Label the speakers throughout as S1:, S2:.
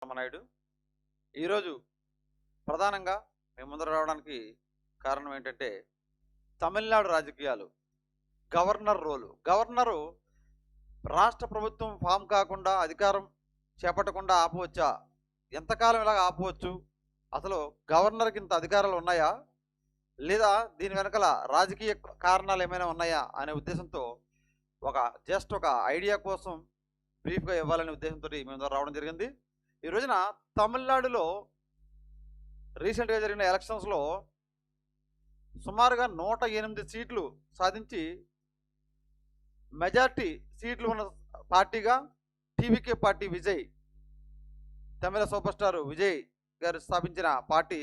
S1: రామనాయుడు ఈరోజు ప్రధానంగా మీ ముందర రావడానికి కారణం ఏంటంటే తమిళనాడు రాజకీయాలు. గవర్నరు రాష్ట్ర ప్రభుత్వం ఫామ్ కాకుండా అధికారం చేపట్టకుండా ఆపవచ్చా? ఎంతకాలం ఇలాగ ఆపవచ్చు? అసలు గవర్నర్కి ఇంత అధికారాలు ఉన్నాయా, లేదా దీని వెనకాల రాజకీయ కారణాలు ఏమైనా ఉన్నాయా అనే ఉద్దేశంతో జస్ట్ ఒక ఐడియా కోసం బ్రీఫ్గా ఇవ్వాలనే ఉద్దేశంతో మీ ముందర రావడం జరిగింది. ఈ రోజున తమిళనాడులో రీసెంట్గా జరిగిన ఎలక్షన్స్లో సుమారుగా 108 సీట్లు సాధించి మెజార్టీ సీట్లు ఉన్న పార్టీగా టీవీకే పార్టీ విజయ్, తమిళ సూపర్ స్టార్ విజయ్ గారు స్థాపించిన పార్టీ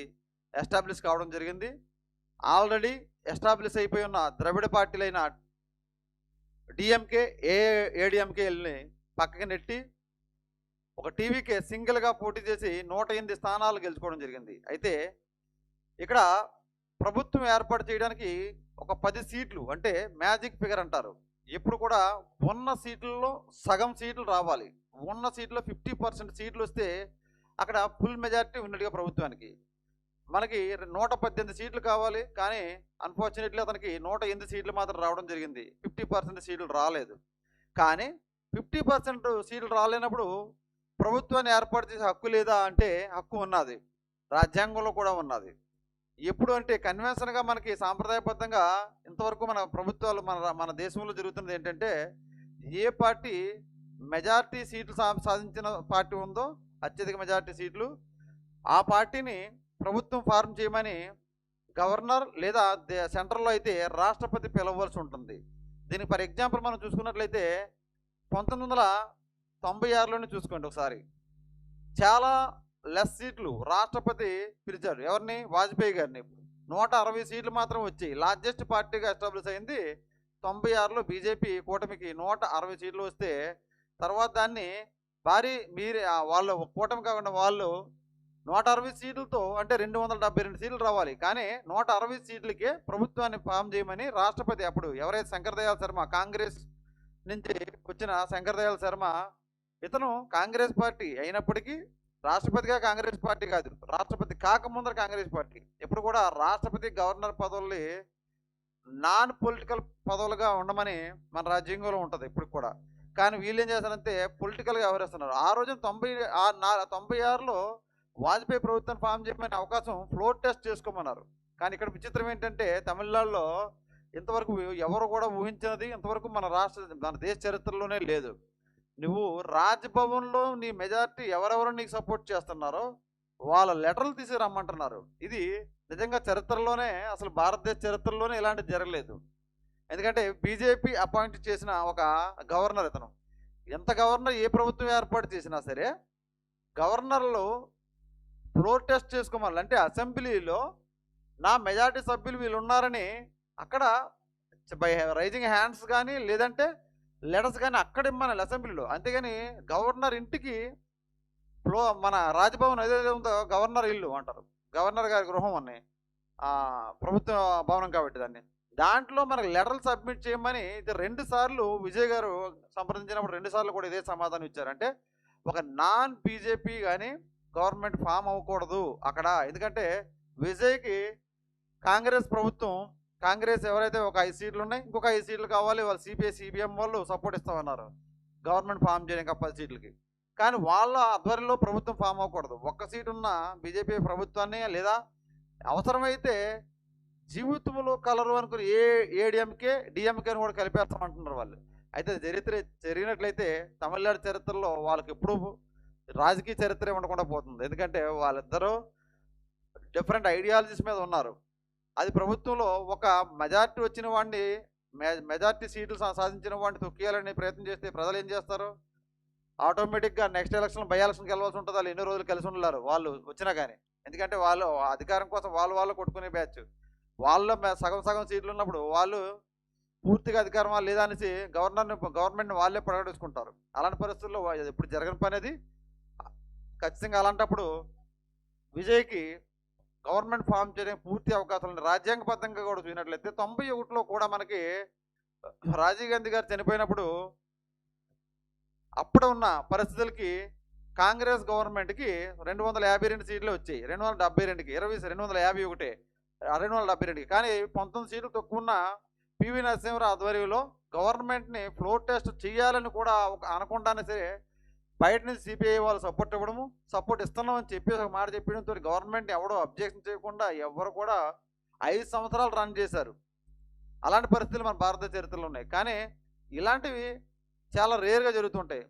S1: ఎస్టాబ్లిష్ కావడం జరిగింది. ఆల్రెడీ ఎస్టాబ్లిష్ అయిపోయి ఉన్న ద్రవిడ పార్టీలైన డిఎంకే, ఏడిఎంకేని పక్కకి నెట్టి ఒక టీవీకే సింగిల్గా పోటీ చేసి 108 స్థానాలు గెలుచుకోవడం జరిగింది. అయితే ఇక్కడ ప్రభుత్వం ఏర్పాటు చేయడానికి ఒక 10 సీట్లు అంటే మ్యాజిక్ ఫిగర్ అంటారు. ఎప్పుడు కూడా ఉన్న సీట్లలో సగం సీట్లు రావాలి. ఉన్న సీట్లో 50% సీట్లు వస్తే అక్కడ ఫుల్ మెజారిటీ ఉన్నట్టుగా ప్రభుత్వానికి. మనకి 118 సీట్లు కావాలి, కానీ అన్ఫార్చునేట్లీ అతనికి 108 సీట్లు మాత్రం రావడం జరిగింది. 50% సీట్లు రాలేదు. కానీ 50% సీట్లు రాలేనప్పుడు ప్రభుత్వాన్ని ఏర్పాటు చేసే హక్కు లేదా అంటే హక్కు ఉన్నది, రాజ్యాంగంలో కూడా ఉన్నది. ఎప్పుడు అంటే కన్వెన్షన్గా మనకి సాంప్రదాయబద్ధంగా ఇంతవరకు మన ప్రభుత్వాలు మన దేశంలో జరుగుతున్నది ఏంటంటే, ఏ పార్టీ మెజారిటీ సీట్లు సాధించిన పార్టీ ఉందో, అత్యధిక మెజారిటీ సీట్లు, ఆ పార్టీని ప్రభుత్వం ఫార్మ్ చేయమని గవర్నర్ లేదా సెంట్రల్లో అయితే రాష్ట్రపతి పిలవలసి ఉంటుంది. దీనికి ఫర్ ఎగ్జాంపుల్ మనం చూసుకున్నట్లయితే 1996లోనే చూసుకోండి ఒకసారి. చాలా లెస్ సీట్లు రాష్ట్రపతి పిలిచాడు. ఎవరిని? వాజ్పేయి గారిని. 160 సీట్లు మాత్రం వచ్చి లార్జెస్ట్ పార్టీగా ఎస్టాబ్లిష్ అయింది 96లో బీజేపీ కూటమికి 160 సీట్లు వస్తే, తర్వాత దాన్ని వాళ్ళు కూటమి కాకుండా వాళ్ళు 160 సీట్లతో అంటే 272 సీట్లు రావాలి. కానీ 160 సీట్లకే ప్రభుత్వాన్ని ఫామ్ చేయమని రాష్ట్రపతి, అప్పుడు ఎవరైతే శంకర్దయాళ్ శర్మ, కాంగ్రెస్ నుంచి వచ్చిన శంకర్దయాళ్ శర్మ, ఇతను కాంగ్రెస్ పార్టీ అయినప్పటికీ రాష్ట్రపతిగా కాంగ్రెస్ పార్టీ కాదు, రాష్ట్రపతి కాకముందర కాంగ్రెస్ పార్టీ. ఎప్పుడు కూడా రాష్ట్రపతి, గవర్నర్ పదవుల్ని నాన్ పొలిటికల్ పదవులుగా ఉండమని మన రాజ్యాంగంలో ఉంటుంది ఇప్పుడు కూడా. కానీ వీళ్ళు ఏం చేస్తారంటే పొలిటికల్గా వ్యవహరిస్తున్నారు. ఆ రోజు 96లో వాజ్పేయి ప్రభుత్వాన్ని ఫామ్ చేయమని అవకాశం ఫ్లోర్ టెస్ట్ చేసుకోమన్నారు. కానీ ఇక్కడ విచిత్రం ఏంటంటే తమిళనాడులో ఇంతవరకు ఎవరు కూడా ఊహించినది ఇంతవరకు మన దేశ చరిత్రలోనే లేదు. నువ్వు రాజ్భవన్లో నీ మెజార్టీ ఎవరెవరు నీకు సపోర్ట్ చేస్తున్నారో వాళ్ళ లెటర్లు తీసి రమ్మంటున్నారు. ఇది నిజంగా చరిత్రలోనే, అసలు భారతదేశ చరిత్రలోనే ఇలాంటిది జరగలేదు. ఎందుకంటే బీజేపీ అపాయింట్ చేసిన ఒక గవర్నర్ ఇతను. ఎంత గవర్నర్ ఏ ప్రభుత్వం ఏర్పాటు చేసినా సరే గవర్నర్లు ఫ్లోర్ టెస్ట్ చేసుకోమని, అంటే అసెంబ్లీలో నా మెజార్టీ సభ్యులు వీళ్ళు ఉన్నారని అక్కడ బై రైజింగ్ హ్యాండ్స్ కానీ లేదంటే లెటర్స్ కానీ అక్కడ ఇమ్మనాలి అసెంబ్లీలో. అంతేగాని గవర్నర్ ఇంటికి మన రాజ్భవన్ ఏదైతే ఉందో గవర్నర్ ఇల్లు అంటారు, గవర్నర్ గారి గృహం అని ప్రభుత్వ భవనం కాబట్టి దాంట్లో మనకు లెటర్లు సబ్మిట్ చేయమని ఇది 2 సార్లు విజయ్ గారు సంప్రదించినప్పుడు 2 సార్లు కూడా ఇదే సమాధానం ఇచ్చారు. అంటే ఒక నాన్ బీజేపీ కానీ గవర్నమెంట్ ఫామ్ అవ్వకూడదు అక్కడ. ఎందుకంటే విజయ్కి కాంగ్రెస్ ప్రభుత్వం, కాంగ్రెస్ ఎవరైతే ఒక 5 సీట్లు ఉన్నాయి, ఇంకొక 5 సీట్లు కావాలి, వాళ్ళు సిపిఐ సిపిఎం వాళ్ళు సపోర్ట్ ఇస్తామన్నారు గవర్నమెంట్ ఫామ్ చేయడానికి 10 సీట్లకి. కానీ వాళ్ళ ఆధ్వర్యంలో ప్రభుత్వం ఫామ్ అవ్వకూడదు. 1 సీటు ఉన్న బీజేపీ ప్రభుత్వాన్ని, లేదా అవసరమైతే జీవితంలో కలరు అనుకుని ఏడిఎంకే డిఎంకే అని కూడా కలిపేస్తామంటున్నారు వాళ్ళు. అయితే జరిగినట్లయితే తమిళనాడు చరిత్రలో వాళ్ళకి ఎప్పుడూ రాజకీయ చరిత్ర ఉండకుండా పోతుంది. ఎందుకంటే వాళ్ళిద్దరూ డిఫరెంట్ ఐడియాలజీస్ మీద ఉన్నారు. అది ప్రభుత్వంలో ఒక మెజార్టీ వచ్చిన వాడిని, మెజార్టీ సీట్లు సాధించిన వాడిని తొక్కియాలని ప్రయత్నం చేస్తే ప్రజలు ఏం చేస్తారు? ఆటోమేటిక్గా నెక్స్ట్ ఎలక్షన్, బై ఎలక్షన్కి వెళ్ళవలసి ఉంటుంది. వాళ్ళు ఎన్ని రోజులు కలిసి ఉండలేరు వాళ్ళు వచ్చినా కానీ. ఎందుకంటే వాళ్ళు అధికారం కోసం వాళ్ళు కొట్టుకునే బ్యాచ్. వాళ్ళ సగం సీట్లు ఉన్నప్పుడు వాళ్ళు పూర్తిగా అధికారం లేదా అనేసి గవర్నమెంట్ని వాళ్ళే ప్రకటించుకుంటారు. అలాంటి పరిస్థితుల్లో ఇప్పుడు జరగని పని అది. ఖచ్చితంగా అలాంటప్పుడు విజయ్కి గవర్నమెంట్ ఫామ్ చేయడానికి పూర్తి అవకాశాలు రాజ్యాంగబద్ధంగా కూడా చూసినట్లయితే 91లో కూడా మనకి రాజీవ్ గాంధీ గారు చనిపోయినప్పుడు అప్పుడు ఉన్న పరిస్థితులకి కాంగ్రెస్ గవర్నమెంట్కి 252 సీట్లు వచ్చాయి. 272కి 251 272కి. కానీ 19 సీట్లు తక్కువ ఉన్న పివి నరసింహారావు ఆధ్వర్యంలో గవర్నమెంట్ని ఫ్లోర్ టెస్ట్ చేయాలని కూడా అనకుండానే సరే బయట నుంచి సిపిఐ వాళ్ళు సపోర్ట్ ఇవ్వడము, సపోర్ట్ ఇస్తున్నామని చెప్పేసి ఒక మాట చెప్పడంతో గవర్నమెంట్ ఎవడో అబ్జెక్షన్ చేయకుండా ఎవరు కూడా 5 సంవత్సరాలు రన్ చేశారు. అలాంటి పరిస్థితులు మన భారతదేశ చరిత్రలో ఉన్నాయి. కానీ ఇలాంటివి చాలా రేర్గా జరుగుతుంటాయి.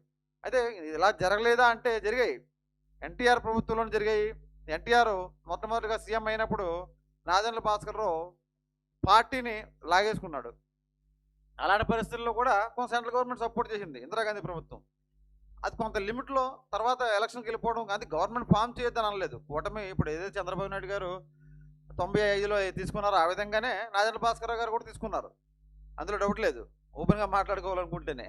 S1: అయితే ఇలా జరగలేదా అంటే జరిగాయి. ఎన్టీఆర్ ప్రభుత్వంలోనే జరిగాయి. ఎన్టీఆర్ మొట్టమొదటిగా సీఎం అయినప్పుడు నాదెండ్ల భాస్కర్రావు పార్టీని లాగేసుకున్నాడు. అలాంటి పరిస్థితుల్లో కూడా కొంత సెంట్రల్ గవర్నమెంట్ సపోర్ట్ చేసింది ఇందిరాగాంధీ ప్రభుత్వం. అది కొంత లిమిట్లో తర్వాత ఎలక్షన్కి వెళ్ళిపోవడం, కానీ గవర్నమెంట్ ఫామ్ చేయొద్దని అనలేదు. కూటమి ఇప్పుడు ఏదైతే చంద్రబాబు నాయుడు గారు 95లో తీసుకున్నారో ఆ విధంగానే నాదెండ్ల భాస్కర్రావు గారు కూడా తీసుకున్నారు. అందులో డౌట్ లేదు, ఓపెన్గా మాట్లాడుకోవాలనుకుంటేనే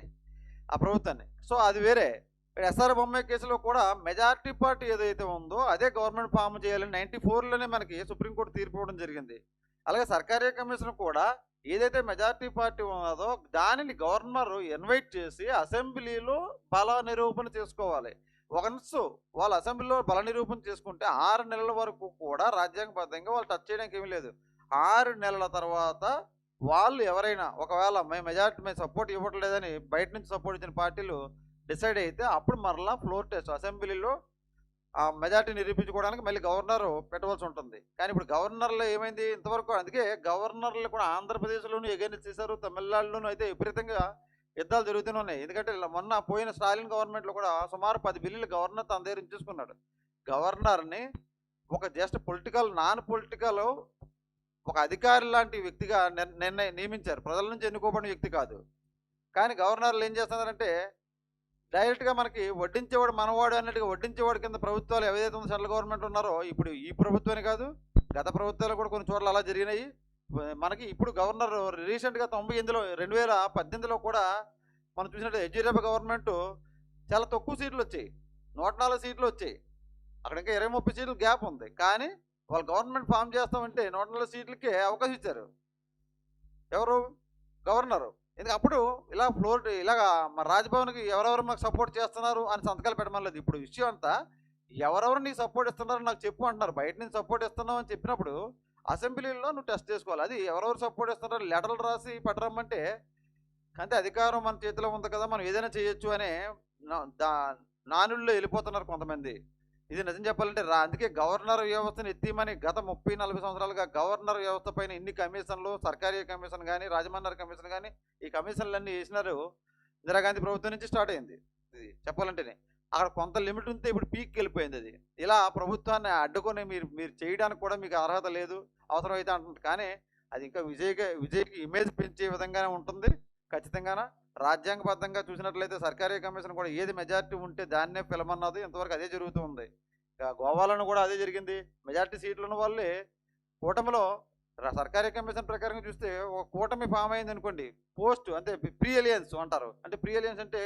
S1: ఆ ప్రభుత్వాన్ని. సో అది వేరే. ఎస్ఆర్ బొమ్మాయి కేసులో కూడా మెజారిటీ పార్టీ ఏదైతే ఉందో అదే గవర్నమెంట్ ఫామ్ చేయాలని 94లోనే మనకి సుప్రీంకోర్టు తీర్పు ఇవ్వడం జరిగింది. అలాగే సర్కారీ కమిషన్ కూడా ఏదైతే మెజారిటీ పార్టీ ఉన్నదో దానిని గవర్నర్ ఇన్వైట్ చేసి అసెంబ్లీలో బల నిరూపణ చేసుకోవాలి. వన్స్ వాళ్ళు అసెంబ్లీలో బల నిరూపణ చేసుకుంటే 6 నెలల వరకు కూడా రాజ్యాంగబద్ధంగా వాళ్ళు టచ్ చేయడానికి ఏమీ లేదు. 6 నెలల తర్వాత వాళ్ళు ఎవరైనా ఒకవేళ మేము సపోర్ట్ ఇవ్వట్లేదని బయట నుంచి సపోర్ట్ ఇచ్చిన పార్టీలు డిసైడ్ అయితే అప్పుడు మరలా ఫ్లోర్ టెస్ట్ అసెంబ్లీలో ఆ మెజార్టీ నిరూపించుకోవడానికి మళ్ళీ గవర్నర్ పెట్టవలసి ఉంటుంది. కానీ ఇప్పుడు గవర్నర్లు ఏమైంది ఇంతవరకు? అందుకే గవర్నర్లు కూడా ఆంధ్రప్రదేశ్లోనూ ఎగైన్స్ చేశారు, తమిళనాడులోనూ అయితే విపరీతంగా యుద్ధాలు జరుగుతూనే ఉన్నాయి. ఎందుకంటే మొన్న పోయిన స్టాలిన్ గవర్నమెంట్లో కూడా సుమారు 10 బిల్లులు గవర్నర్ తన దగ్గర ఉంచేసుకున్నాడు. గవర్నర్ని ఒక జస్ట్ పొలిటికల్ నాన్ పొలిటికల్ ఒక అధికారి లాంటి వ్యక్తిగా నియమించారు. ప్రజల నుంచి ఎన్నుకోబడిన వ్యక్తి కాదు. కానీ గవర్నర్లు ఏం చేస్తున్నారంటే డైరెక్ట్గా మనకి వడ్డించేవాడు మనవాడు అన్నట్టుగా వడ్డించేవాడు కింద ప్రభుత్వాలు ఏదైతే ఉందో సెంట్రల్ గవర్నమెంట్ ఉన్నారో, ఇప్పుడు ఈ ప్రభుత్వమే కాదు గత ప్రభుత్వాలు కూడా కొన్ని చోట్ల అలా జరిగినాయి. మనకి ఇప్పుడు గవర్నర్ రీసెంట్గా 2018లో కూడా మనం చూసినట్టు యడ్యూరప్ప గవర్నమెంట్ చాలా తక్కువ సీట్లు వచ్చాయి, 104 సీట్లు వచ్చాయి. అక్కడ ఇంకా 20-30 సీట్లు గ్యాప్ ఉంది. కానీ వాళ్ళు గవర్నమెంట్ ఫామ్ చేస్తామంటే 104 సీట్లకే అవకాశం ఇచ్చారు. ఎవరు? గవర్నరు. ఎందుకు అప్పుడు ఇలా ఇలాగా మా రాజ్భవన్కి ఎవరెవరు మాకు సపోర్ట్ చేస్తున్నారు అని సంతకాలు పెట్టమలేదు. ఇప్పుడు విషయం అంతా ఎవరెవరు నీకు సపోర్ట్ ఇస్తున్నారు నాకు చెప్పు అంటున్నారు. బయట నుంచి సపోర్ట్ ఇస్తున్నావు అని చెప్పినప్పుడు అసెంబ్లీలో నువ్వు టెస్ట్ చేసుకోవాలి. అది ఎవరెవరు సపోర్ట్ ఇస్తున్నారు లెటర్లు రాసి పట్టరమ్మంటే అంతే, అధికారం మన చేతిలో ఉంది కదా మనం ఏదైనా చేయొచ్చు అనే నానుల్లో వెళ్ళిపోతున్నారు కొంతమంది. ఇది నిజం చెప్పాలంటే అందుకే గవర్నర్ వ్యవస్థను ఎత్తిమని గత 30-40 సంవత్సరాలుగా గవర్నర్ వ్యవస్థ పైన ఇన్ని కమిషన్లు, సర్కారీ కమిషన్ కానీ రాజమండ్రి కమిషన్ కానీ ఈ కమిషన్లన్నీ వేసినారు. ఇందిరాగాంధీ ప్రభుత్వం నుంచి స్టార్ట్ అయింది. ఇది చెప్పాలంటేనే అక్కడ కొంత లిమిట్ ఉంటే ఇప్పుడు పీక్కి వెళ్ళిపోయింది. అది ఇలా ప్రభుత్వాన్ని అడ్డుకొని మీరు చేయడానికి కూడా మీకు అర్హత లేదు అవసరమైతే అంటుంది. కానీ అది ఇంకా విజయ్కి ఇమేజ్ పెంచే విధంగానే ఉంటుంది ఖచ్చితంగా. రాజ్యాంగబద్ధంగా చూసినట్లయితే సర్కారీ కమిషన్ కూడా ఏది మెజారిటీ ఉంటే దాన్నే పిలమన్నది ఇంతవరకు అదే జరుగుతూ ఉంది. గోవాలను కూడా అదే జరిగింది. మెజారిటీ సీట్లు ఉన్న వాళ్ళే కూటమిలో సర్కారీ కమిషన్ ప్రకారంగా చూస్తే ఒక కూటమి ఫామ్ అయింది అనుకోండి, పోస్ట్ అంటే ప్రీ అలియన్స్ అంటారు. అంటే ప్రీ అలియన్స్ అంటే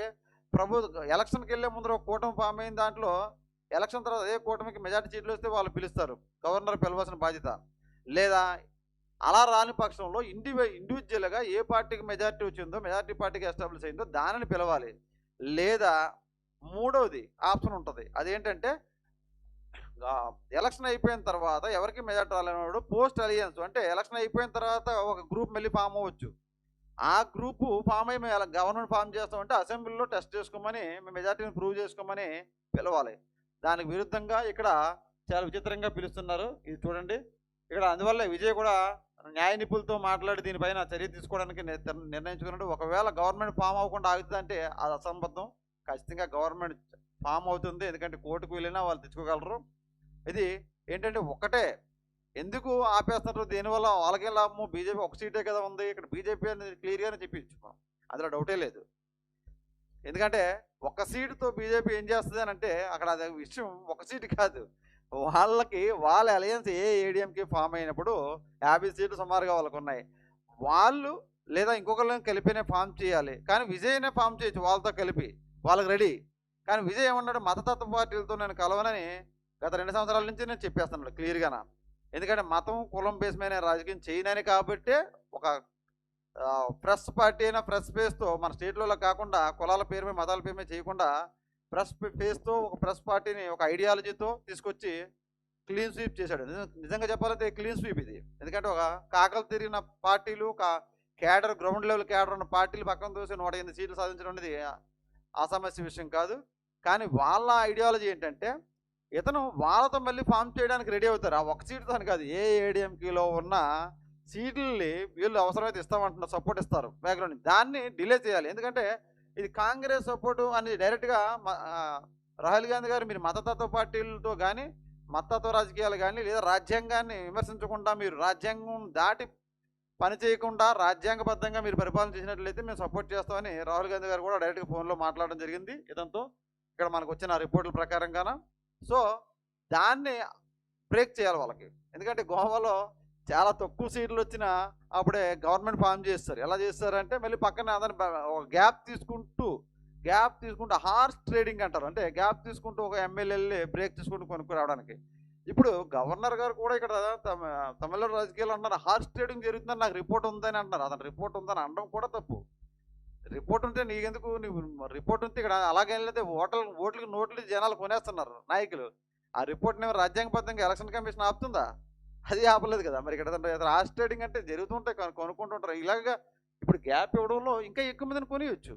S1: ఎలక్షన్కి వెళ్ళే ముందర ఒక కూటమి ఫామ్ అయిన దాంట్లో ఎలక్షన్ తర్వాత అదే కూటమికి మెజారిటీ సీట్లు వస్తే వాళ్ళు పిలుస్తారు, గవర్నర్ పిలవాల్సిన బాధ్యత. లేదా అలా రాని పక్షంలో ఇండివిజువల్గా ఏ పార్టీకి మెజారిటీ వచ్చిందో మెజారిటీ పార్టీకి ఎస్టాబ్లిష్ అయిందో దానిని పిలవాలి. లేదా మూడవది ఆప్షన్ ఉంటుంది, అదేంటంటే ఎలక్షన్ అయిపోయిన తర్వాత ఎవరికి మెజారిటీ రాలేనాడు పోస్ట్ అలియన్స్, అంటే ఎలక్షన్ అయిపోయిన తర్వాత ఒక గ్రూప్ మళ్ళీ ఫామ్ అవ్వచ్చు. ఆ గ్రూపు ఫామ్ అయ్యి మేము గవర్నమెంట్ ఫామ్ చేస్తామంటే అసెంబ్లీలో టెస్ట్ చేసుకోమని మేము మెజారిటీని ప్రూవ్ చేసుకోమని పిలవాలి. దానికి విరుద్ధంగా ఇక్కడ చాలా విచిత్రంగా పిలుస్తున్నారు. ఇది చూడండి ఇక్కడ. అందువల్ల విజయ్ కూడా న్యాయ నిపుణులతో మాట్లాడి దీనిపైన చర్య తీసుకోవడానికి నిర్ణయించుకున్నాడు. ఒకవేళ గవర్నమెంట్ ఫామ్ అవ్వకుండా ఆగుతుందంటే అది అసంబద్ధం. ఖచ్చితంగా గవర్నమెంట్ ఫామ్ అవుతుంది, ఎందుకంటే కోర్టుకు వెళ్ళినా వాళ్ళు తెచ్చుకోగలరు. ఇది ఏంటంటే ఒకటే ఎందుకు ఆపేస్తున్నారు, దీనివల్ల వాళ్ళకే లాభము, బీజేపీ ఒక సీటే కదా ఉంది, ఇక్కడ బీజేపీ అనేది క్లియర్గానే చెప్పించుకున్నాం, అందులో డౌటే లేదు. ఎందుకంటే ఒక సీటుతో బీజేపీ ఏం చేస్తుంది అని అంటే అక్కడ అది విషయం ఒక సీటు కాదు, వాళ్ళ అలయన్స్ ఏడీఎంకి ఫామ్ అయినప్పుడు 50 సీట్లు సుమారుగా వాళ్ళకు ఉన్నాయి. వాళ్ళు లేదా ఇంకొకరిని కలిపినే ఫామ్ చేయాలి, కానీ విజయ్నే ఫామ్ చేయొచ్చు వాళ్ళతో కలిపి, వాళ్ళకి రెడీ. కానీ విజయ్ ఏమన్నాడు, మతతత్వ పార్టీలతో నేను కలవనని గత 2 సంవత్సరాల నుంచి నేను చెప్పేస్తున్నాడు క్లియర్గానా. ఎందుకంటే మతం కులం బేస్ మీద రాజకీయం చేయనని కాబట్టి ఒక ఫ్రెష్ పార్టీ అయినా ఫ్రెష్ బేస్తో మన స్టేట్లో కాకుండా కులాల పేరు మీద మతాల పేరు మీద చేయకుండా ప్రెస్ ఫేస్తో ఒక ప్రెస్ పార్టీని ఒక ఐడియాలజీతో తీసుకొచ్చి క్లీన్ స్వీప్ చేశాడు. నిజంగా చెప్పాలంటే క్లీన్ స్వీప్ ఇది. ఎందుకంటే ఒక కాకలు తిరిగిన పార్టీలు, క్యాడర్, గ్రౌండ్ లెవెల్ క్యాడర్ ఉన్న పార్టీలు పక్కన చూసి 108 సీట్లు సాధించడం అనేది అసమస్య విషయం కాదు. కానీ వాళ్ళ ఐడియాలజీ ఏంటంటే ఇతను వాళ్ళతో మళ్ళీ ఫామ్ చేయడానికి రెడీ అవుతారు. ఆ ఒక్క సీటుతో కాదు, ఏఐఏడిఎంకేలో ఉన్న సీట్లని వీళ్ళు అవసరమైతే ఇస్తామంటున్నారు, సపోర్ట్ ఇస్తారు బ్యాక్గ్రౌండ్. దాన్ని డిలే చేయాలి. ఎందుకంటే ఇది కాంగ్రెస్ సపోర్టు అని డైరెక్ట్గా రాహుల్ గాంధీ గారు మీరు మతతత్వ పార్టీలతో కానీ, మతతత్వ రాజకీయాలు కానీ, లేదా రాజ్యాంగాన్ని విమర్శించకుండా, మీరు రాజ్యాంగం దాటి పని చేయకుండా రాజ్యాంగబద్ధంగా మీరు పరిపాలన చేసినట్లయితే మేము సపోర్ట్ చేస్తామని రాహుల్ గాంధీ గారు కూడా డైరెక్ట్గా ఫోన్లో మాట్లాడడం జరిగింది ఇతనితో, ఇక్కడ మనకు వచ్చిన రిపోర్టుల ప్రకారంగాన. సో దాన్ని బ్రేక్ చేయాలి వాళ్ళకి. ఎందుకంటే గోవాలో చాలా తక్కువ సీట్లు వచ్చినా అప్పుడే గవర్నమెంట్ ఫామ్ చేస్తారు. ఎలా చేస్తారంటే మళ్ళీ పక్కన అతను ఒక గ్యాప్ తీసుకుంటూ హార్స్ ట్రేడింగ్ అంటారు. అంటే గ్యాప్ తీసుకుంటూ ఒక ఎమ్మెల్యేలు బ్రేక్ తీసుకుంటూ కొనుక్కు రావడానికి. ఇప్పుడు గవర్నర్ గారు కూడా ఇక్కడ తమిళనాడు రాజకీయాలు అంటున్నారు హార్స్ ట్రేడింగ్ జరుగుతుందని, నాకు రిపోర్ట్ ఉందని అంటున్నారు. అతను రిపోర్ట్ ఉందని అనడం కూడా తప్పు. రిపోర్ట్ ఉంటే నీకెందుకు, నువ్వు రిపోర్ట్ ఉంటే ఇక్కడ అలాగే వెళ్తే ఓట్లకి నోట్లు జనాలు కొనేస్తున్నారు నాయకులు. ఆ రిపోర్ట్ని రాజ్యాంగబద్ధంగా ఎలక్షన్ కమిషన్ ఆపుతుందా? అది ఆపలేదు కదా. మరి ఇక్కడ హార్స్ ట్రేడింగ్ అంటే జరుగుతుంటాయి, కొనుక్కుంటుంటారు. ఇలాగా ఇప్పుడు గ్యాప్ ఇవ్వడంలో ఇంకా ఎక్కువ మందిని కొనియొచ్చు.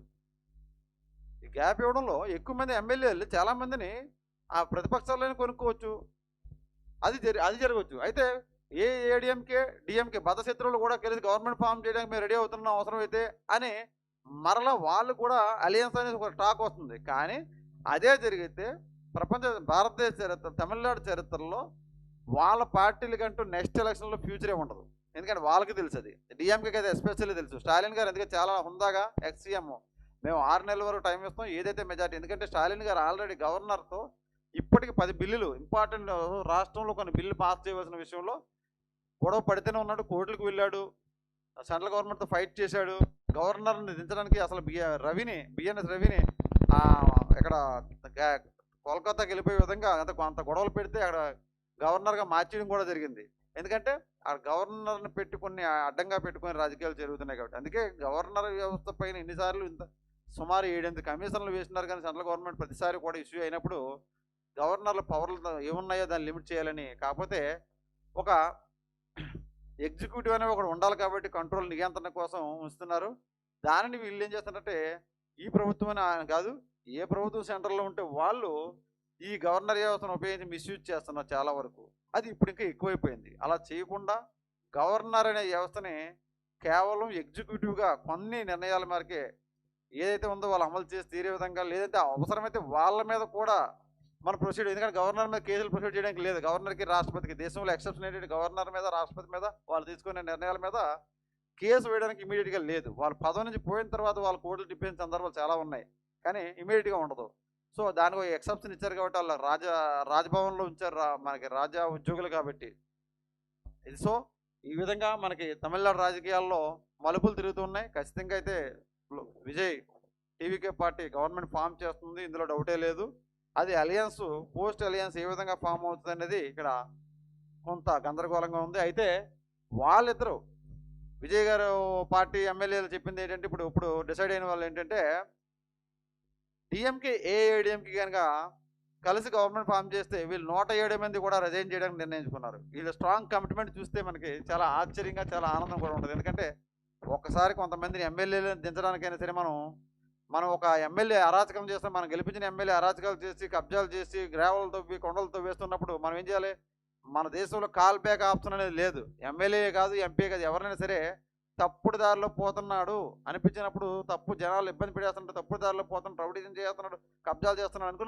S1: ఈ గ్యాప్ ఇవ్వడంలో ఎక్కువ మంది ఎమ్మెల్యేలు చాలామందిని ఆ ప్రతిపక్షాలను కొనుక్కోవచ్చు. అది జరగవచ్చు. అయితే ఏఐఏడిఎంకే, డిఎంకే బద్ధశత్రువులు కూడా కలిసి గవర్నమెంట్ ఫామ్ చేయడానికి మేము రెడీ అవుతున్నాం అవసరం అయితే అని మరలా వాళ్ళు కూడా అలియన్స్ అనేది ఒక టాక్ వస్తుంది. కానీ అదే జరిగితే భారతదేశ చరిత్ర, తమిళనాడు చరిత్రలో వాళ్ళ పార్టీలకంటూ నెక్స్ట్ ఎలక్షన్లో ఫ్యూచరే ఉండదు. ఎందుకంటే వాళ్ళకి తెలుసు, అది డిఎంకేకి అయితే ఎస్పెషల్లీ తెలుసు. స్టాలిన్ గారు ఎందుకంటే చాలా హుందాగా ఎక్స్సీఎం మేము 6 నెలల వరకు టైం ఇస్తాం ఏదైతే మెజార్టీ. ఎందుకంటే స్టాలిన్ గారు ఆల్రెడీ గవర్నర్తో ఇప్పటికి 10 బిల్లులు ఇంపార్టెంట్ రాష్ట్రంలో కొన్ని బిల్లులు పాస్ చేయవలసిన విషయంలో గొడవ పడితేనే ఉన్నాడు. కోర్టులకు వెళ్ళాడు, సెంట్రల్ గవర్నమెంట్తో ఫైట్ చేశాడు. గవర్నర్ని దించడానికి అసలు బిఎన్ఎస్ రవిని ఇక్కడ కోల్కతాకి వెళ్ళిపోయే విధంగా అంత గొడవలు పెడితే అక్కడ గవర్నర్గా మార్చడం కూడా జరిగింది. ఎందుకంటే ఆ గవర్నర్ని పెట్టుకుని అడ్డంగా పెట్టుకుని రాజకీయాలు జరుగుతున్నాయి కాబట్టి. అందుకే గవర్నర్ వ్యవస్థ పైన ఎన్నిసార్లు సుమారు 7-8 కమిషన్లు వేసినారు. కానీ సెంట్రల్ గవర్నమెంట్ ప్రతిసారి కూడా ఇష్యూ అయినప్పుడు గవర్నర్ల పవర్లు ఏమున్నాయో దాన్ని లిమిట్ చేయాలని, కాకపోతే ఒక ఎగ్జిక్యూటివ్ అనేది ఒకటి ఉండాలి కాబట్టి కంట్రోల్ నియంత్రణ కోసం ఉంచుతున్నారు. దానిని వీళ్ళు ఏం చేస్తారంటే ఈ ప్రభుత్వం అని కాదు, ఏ ప్రభుత్వం సెంటర్లో ఉంటే వాళ్ళు ఈ గవర్నర్ వ్యవస్థను ఉపయోగించి మిస్యూజ్ చేస్తున్నారు చాలా వరకు. అది ఇప్పుడు ఇంకా ఎక్కువైపోయింది. అలా చేయకుండా గవర్నర్ అనే వ్యవస్థని కేవలం ఎగ్జిక్యూటివ్గా కొన్ని నిర్ణయాల మేరకే ఏదైతే ఉందో వాళ్ళు అమలు చేసి తీరే విధంగా, లేదంటే అవసరమైతే వాళ్ళ మీద కూడా మనం ప్రొసీడ్. ఎందుకంటే గవర్నర్ మీద కేసులు ప్రొసీడ్ చేయడానికి లేదు. గవర్నర్కి, రాష్ట్రపతికి దేశంలో ఎక్సెప్షన్ ఏంటంటే గవర్నర్ మీద, రాష్ట్రపతి మీద వాళ్ళు తీసుకునే నిర్ణయాల మీద కేసు వేయడానికి ఇమీడియట్గా లేదు. వాళ్ళు పదవి నుంచి పోయిన తర్వాత వాళ్ళు కోర్టులు తిప్పిన సందర్భాలు చాలా ఉన్నాయి, కానీ ఇమీడియట్గా ఉండదు. సో దానికి ఒక ఎక్సెప్షన్ ఇచ్చారు కాబట్టి వాళ్ళు రాజ్భవన్లో ఉంచారు మనకి రాజా ఉద్యోగులు కాబట్టి ఇది. సో ఈ విధంగా మనకి తమిళనాడు రాజకీయాల్లో మలుపులు తిరుగుతున్నాయి. ఖచ్చితంగా అయితే Vijay TVK party government form చేస్తుంది, ఇందులో డౌటే లేదు. అది అలియన్స్, పోస్ట్ అలియన్స్ ఏ విధంగా ఫామ్ అవుతుంది అనేది ఇక్కడ కొంత గందరగోళంగా ఉంది. అయితే వాళ్ళిద్దరూ విజయ్ గారు పార్టీ ఎమ్మెల్యేలు చెప్పింది ఏంటంటే ఇప్పుడు డిసైడ్ అయిన వాళ్ళు ఏంటంటే డిఎంకే, ఏఐడిఎంకే కనుక కలిసి గవర్నమెంట్ ఫామ్ చేస్తే వీళ్ళు 107 మంది కూడా రిజైన్ చేయడానికి నిర్ణయించుకున్నారు. వీళ్ళ స్ట్రాంగ్ కమిట్మెంట్ చూస్తే మనకి చాలా ఆశ్చర్యంగా, చాలా ఆనందం కూడా ఉంటుంది. ఎందుకంటే ఒక్కసారి కొంతమందిని ఎమ్మెల్యేలను దించడానికైనా సరే మనం ఒక ఎమ్మెల్యే అరాచకం చేస్తాం, మనం గెలిపించిన ఎమ్మెల్యే అరాచకాలు చేసి, కబ్జాలు చేసి, గ్రావెల్ తవ్వి, కొండలతో వేస్తున్నప్పుడు మనం ఏం చేయాలి? మన దేశంలో కాల్ బ్యాక్ ఆప్షన్ అనేది లేదు. ఎమ్మెల్యే కాదు, ఎంపీ కాదు, ఎవరైనా సరే తప్పుడు దారిలో పోతున్నాడు అనిపించినప్పుడు, తప్పు జనాలు ఇబ్బంది పెడేస్తున్నాడు, తప్పుడు దారిలో పోతున్నాడు, రౌడీజం చేస్తున్నాడు, కబ్జాలు చేస్తున్నాడు అనుకున్నప్పుడు